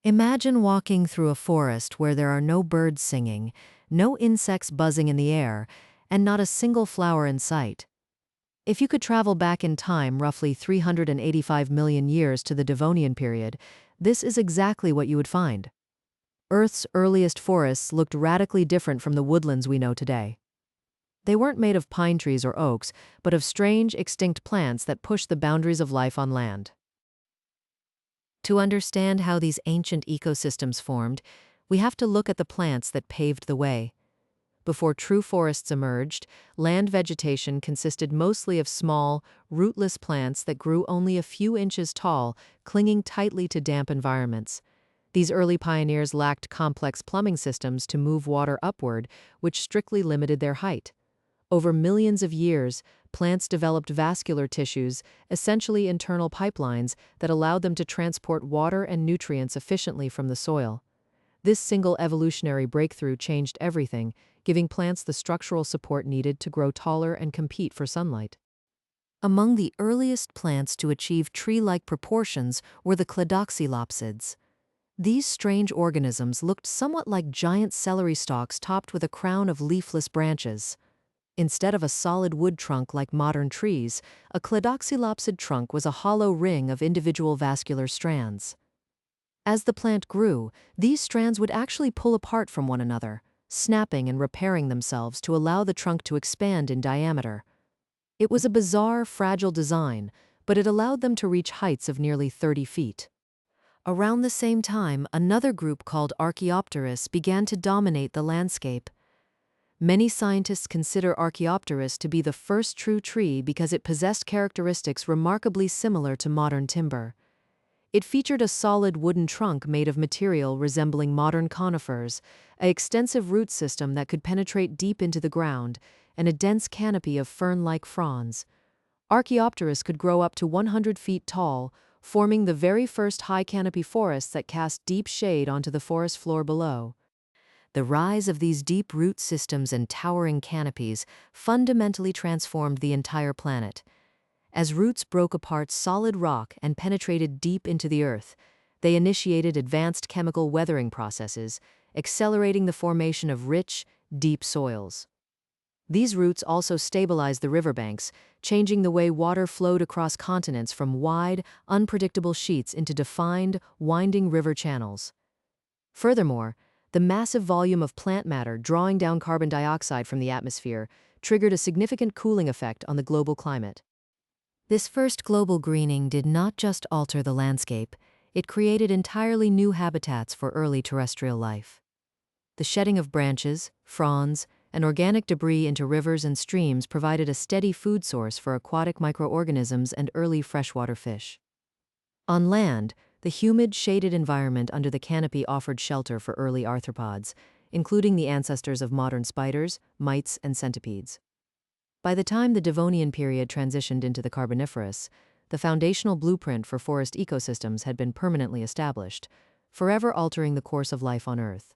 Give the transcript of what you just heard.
Imagine walking through a forest where there are no birds singing, no insects buzzing in the air, and not a single flower in sight. If you could travel back in time roughly 385 million years to the Devonian period, this is exactly what you would find. Earth's earliest forests looked radically different from the woodlands we know today. They weren't made of pine trees or oaks, but of strange, extinct plants that pushed the boundaries of life on land. To understand how these ancient ecosystems formed, we have to look at the plants that paved the way. Before true forests emerged, land vegetation consisted mostly of small, rootless plants that grew only a few inches tall, clinging tightly to damp environments. These early pioneers lacked complex plumbing systems to move water upward, which strictly limited their height. Over millions of years, plants developed vascular tissues, essentially internal pipelines, that allowed them to transport water and nutrients efficiently from the soil. This single evolutionary breakthrough changed everything, giving plants the structural support needed to grow taller and compete for sunlight. Among the earliest plants to achieve tree-like proportions were the cladoxylopsids. These strange organisms looked somewhat like giant celery stalks topped with a crown of leafless branches. Instead of a solid wood trunk like modern trees, a cladoxylopsid trunk was a hollow ring of individual vascular strands. As the plant grew, these strands would actually pull apart from one another, snapping and repairing themselves to allow the trunk to expand in diameter. It was a bizarre, fragile design, but it allowed them to reach heights of nearly 30 feet. Around the same time, another group called archaeopteris began to dominate the landscape. Many scientists consider archaeopteris to be the first true tree because it possessed characteristics remarkably similar to modern timber. It featured a solid wooden trunk made of material resembling modern conifers, an extensive root system that could penetrate deep into the ground, and a dense canopy of fern-like fronds. Archaeopteris could grow up to 100 feet tall, forming the very first high canopy forests that cast deep shade onto the forest floor below. The rise of these deep root systems and towering canopies fundamentally transformed the entire planet. As roots broke apart solid rock and penetrated deep into the earth, they initiated advanced chemical weathering processes, accelerating the formation of rich, deep soils. These roots also stabilized the riverbanks, changing the way water flowed across continents from wide, unpredictable sheets into defined, winding river channels. Furthermore, the massive volume of plant matter drawing down carbon dioxide from the atmosphere triggered a significant cooling effect on the global climate. This first global greening did not just alter the landscape, it created entirely new habitats for early terrestrial life. The shedding of branches, fronds, and organic debris into rivers and streams provided a steady food source for aquatic microorganisms and early freshwater fish. On land, the humid, shaded environment under the canopy offered shelter for early arthropods, including the ancestors of modern spiders, mites, and centipedes. By the time the Devonian period transitioned into the Carboniferous, the foundational blueprint for forest ecosystems had been permanently established, forever altering the course of life on Earth.